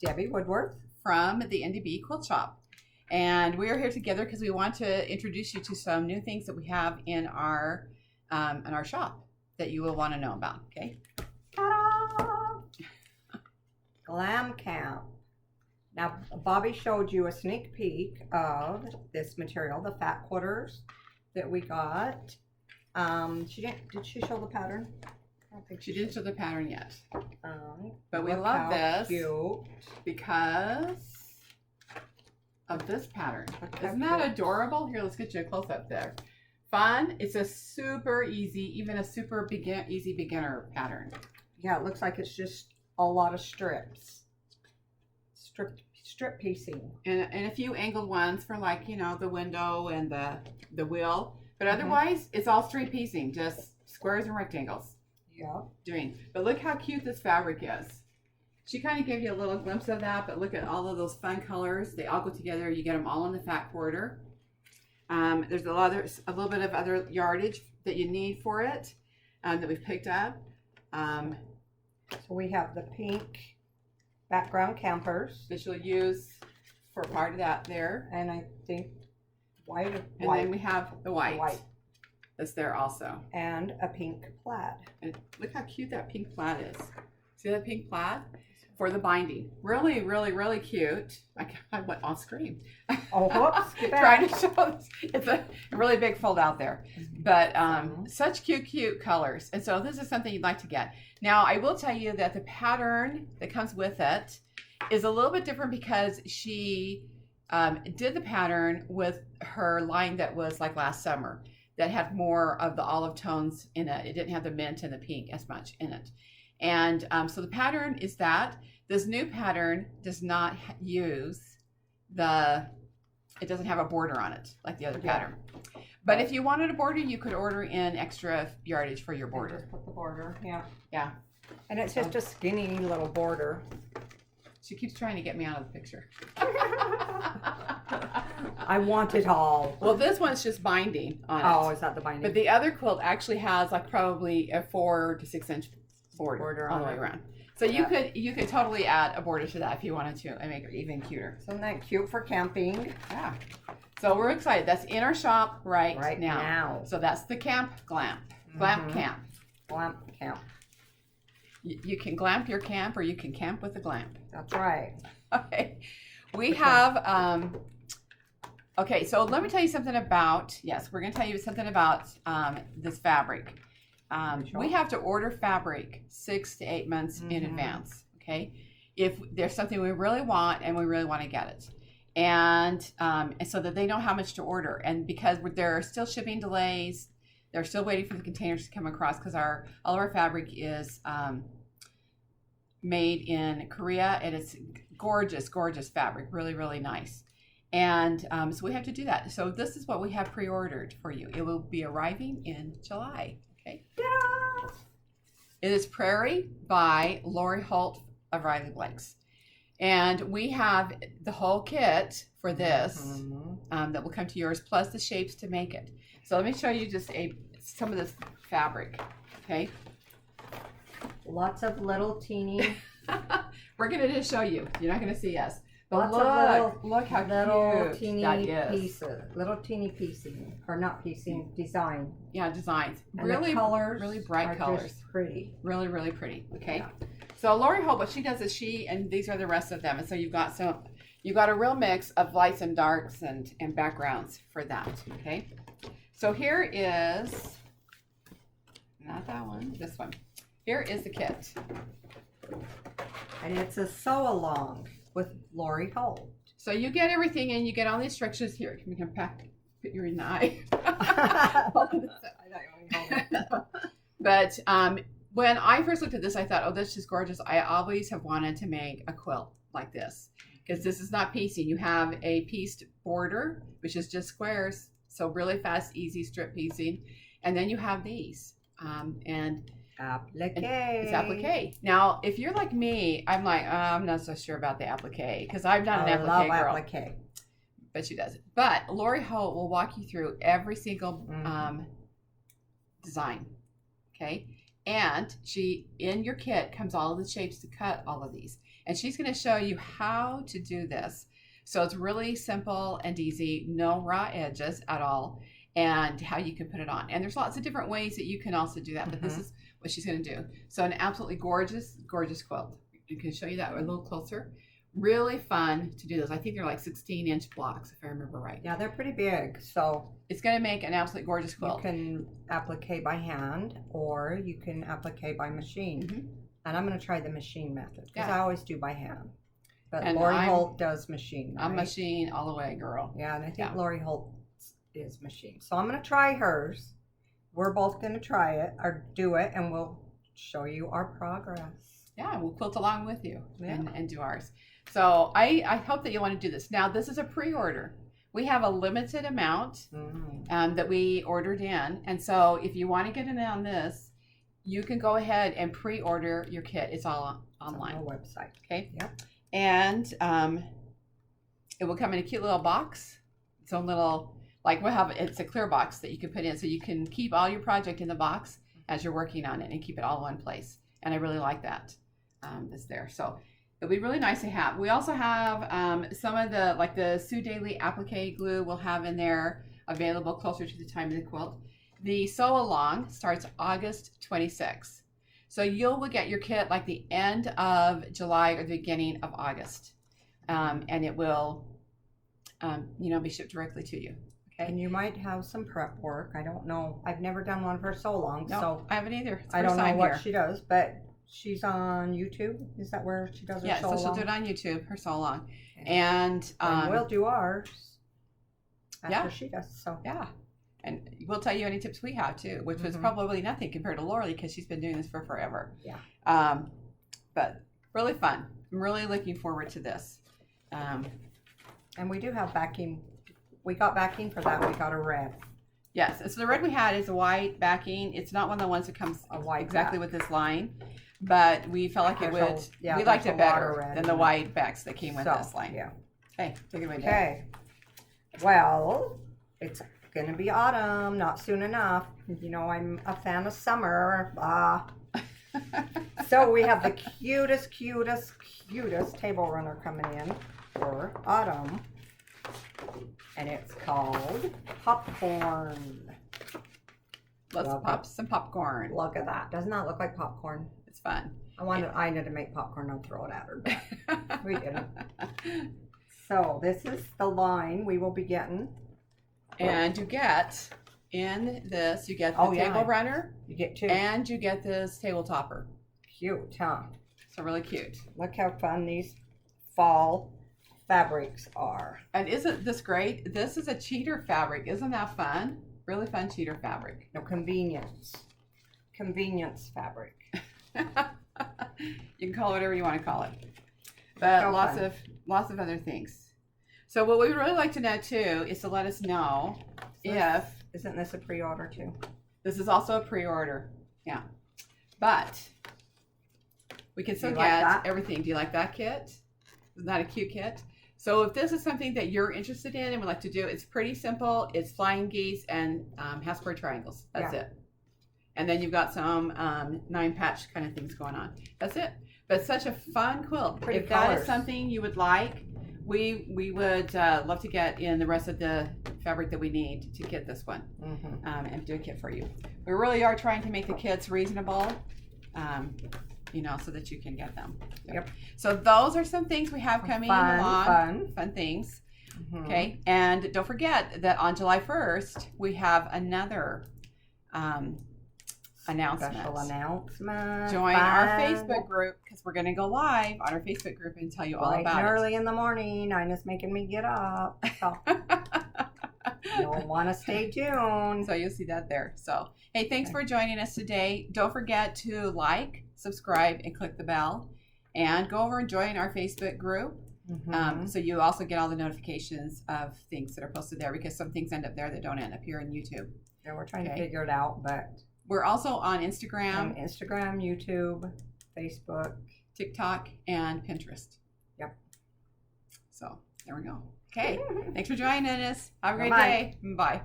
Debbie Woodworth from the InDe'B Quilt Shop. And we are here together because we want to introduce you to some new things that we have in our shop that you will want to know about. Okay. Ta-da! Glam Camp. Now, Bobby showed you a sneak peek of this material, the fat quarters that we got. Did she show the pattern? I don't think She didn't show the pattern yet. But we look love how this cute. because of this pattern. Isn't that adorable? Here, let's get you a close up there. Fun. It's a super easy, even a super easy beginner pattern. Yeah, it looks like it's just a lot of strips. Strip piecing. And a few angled ones for, like, you know, the window and the wheel. But otherwise, it's all straight piecing, just squares and rectangles. Yeah. But look how cute this fabric is. She kind of gave you a little glimpse of that, but look at all of those fun colors. They all go together. You get them all in the fat quarter. There's a little bit of other yardage that you need for it that we've picked up. So we have the pink background campers. That you'll use for part of that there. And I think white. And then we have the white. That's there also. And a pink plaid. And look how cute that pink plaid is. See that pink plaid? For the binding. Really, really, really cute. I went off screen. Oh, whoops. Trying to show this. It's a really big fold out there. But such cute colors. And so this is something you'd like to get. Now, I will tell you that the pattern that comes with it is a little bit different because she did the pattern with her line that was like last summer that had more of the olive tones in it. It didn't have the mint and the pink as much in it. And so the pattern is that. This new pattern does not use it doesn't have a border on it like the other pattern. But if you wanted a border, you could order in extra yardage for your border. Just put the border, yeah. Yeah. And it's just a skinny little border. She keeps trying to get me out of the picture. I want it all. Well, this one's just binding on it. Oh, is that the binding? But the other quilt actually has like probably a 4 to 6 inch border all the way around. So you could totally add a border to that if you wanted to and make it even cuter. Isn't that cute for camping? Yeah. So we're excited. That's in our shop right now. So that's the Glamp Camp. Glamp Camp. You can glamp your camp or you can camp with a glamp. That's right. Okay. We have okay, so let me tell you something about, we're going to tell you something about this fabric. We have to order fabric 6 to 8 months in advance, okay? If there's something we really want and we really want to get it. And so that they know how much to order. And because there are still shipping delays, they're still waiting for the containers to come across because all of our fabric is made in Korea, and it's gorgeous fabric, really, really nice. And so we have to do that. So this is what we have pre-ordered for you. It will be arriving in July. Okay. Yeah. It is Prairie by Lori Holt of Riley Blakes. And we have the whole kit for this that will come to yours, plus the shapes to make it. So let me show you just some of this fabric. Okay. Lots of little teeny. We're going to just show you. You're not going to see us. But look how cute teeny that is. Pieces. Little teeny piecing, or not piecing, design. Yeah, designs. And really, the colors, really bright colors. Just pretty. Really, really pretty. Okay. Yeah. So Lori Holt, what she does is and these are the rest of them. And so you've got a real mix of lights and darks and backgrounds for that. Okay. So here is, not that one, this one. Here is the kit. And it's a sew along with Lori Holt. So you get everything and you get all the instructions here. Can we come back? Put your in the eye. But when I first looked at this, I thought, oh, this is gorgeous. I always have wanted to make a quilt like this because this is not piecing. You have a pieced border, which is just squares. So really fast, easy strip piecing. And then you have these. And it's applique. Now, if you're like me, I'm like, I'm not so sure about the applique because I've done an applique girl. Applique. But she doesn't. But Lori Holt will walk you through every single design. Okay. And in your kit comes all of the shapes to cut all of these. and she's going to show you how to do this. So it's really simple and easy, no raw edges at all, and how you can put it on. And there's lots of different ways that you can also do that, but this is what she's going to do. So an absolutely gorgeous, gorgeous quilt. I can show you that a little closer. Really fun to do this. I think they're like 16-inch blocks, if I remember right. Yeah, they're pretty big, so it's going to make an absolutely gorgeous quilt. You can applique by hand, or you can applique by machine. And I'm going to try the machine method, because I always do by hand. But and Lori Holt does machine, right? I'm machine all the way, girl. Yeah, and I think Lori Holt is machine. So I'm going to try hers. We're both going to try it, or do it, and we'll show you our progress. Yeah, we'll quilt along with you and do ours. So I hope that you want to do this. Now, this is a pre-order. We have a limited amount that we ordered in. And so if you want to get in on this, you can go ahead and pre-order your kit. It's all online. It's on our website. Okay. Yep. And it will come in a cute little box. Its own little, like it's a clear box that you can put in. So you can keep all your project in the box as you're working on it and keep it all in one place. And I really like that. It's there. So it'll be really nice to have. We also have some of the Sue Daily applique glue we'll have in there available closer to the time of the quilt. The sew along starts August 26th. So you'll get your kit like the end of July or the beginning of August. And it will, be shipped directly to you. Okay. And you might have some prep work. I don't know. I've never done one for so long. No, so I haven't either. I don't know what she does, but she's on YouTube. Is that where she does her sew along? Yeah, so she'll do it on YouTube, her sew along. Okay. And we'll do ours after she does. So yeah. And we'll tell you any tips we have too, which was probably nothing compared to Lori because she's been doing this for forever. Yeah. But really fun. I'm really looking forward to this. And we do have backing. We got backing for that. We got a red. Yes. So the red we had is a white backing. It's not one of the ones that comes exactly with this line, but we felt like it would. We liked it better than the white backs that came with this line. Yeah. Okay. Take it away. Okay. Well, it's going to be autumn, not soon enough. You know, I'm a fan of summer. So we have the cutest table runner coming in for autumn. And it's called Popcorn. Let's pop some popcorn. Look at that. Doesn't that look like popcorn? It's fun. I wanted Ina to make popcorn and throw it at her, but we didn't. So this is the line we will be getting. And you get in this, you get the table runner. You get two. And you get this table topper. Cute, huh? So really cute. Look how fun these fall fabrics are. And isn't this great? This is a cheater fabric. Isn't that fun? Really fun cheater fabric. No, convenience fabric. You can call it whatever you want to call it. But lots of other things. So what we would really like to know too is to let us know if isn't this a pre-order too? This is also a pre-order. Yeah. But we can still get everything. Do you like that kit? Isn't that a cute kit? So if this is something that you're interested in and would like to do, it's pretty simple. It's flying geese and half-square triangles. That's it. And then you've got some 9-patch kind of things going on. That's it. But such a fun quilt. If that is something you would like, we would love to get in the rest of the fabric that we need to get this one and do a kit for you. We really are trying to make the kits reasonable, so that you can get them. Yep. So those are some things we have coming along. Fun things. Okay. And don't forget that on July 1st, we have another announcement. Special announcement. Join our Facebook group because we're going to go live on our Facebook group and tell you all about it. Early in the morning. Ina's making me get up. So you'll want to stay tuned. So you'll see that there. So, hey, thanks for joining us today. Don't forget to like, subscribe, and click the bell. And go over and join our Facebook group. So you also get all the notifications of things that are posted there because some things end up there that don't end up here on YouTube. Yeah, we're trying to figure it out, but we're also on Instagram. YouTube, Facebook, TikTok, and Pinterest. Yep. So there we go. Okay. Thanks for joining us. Have a great day. Bye.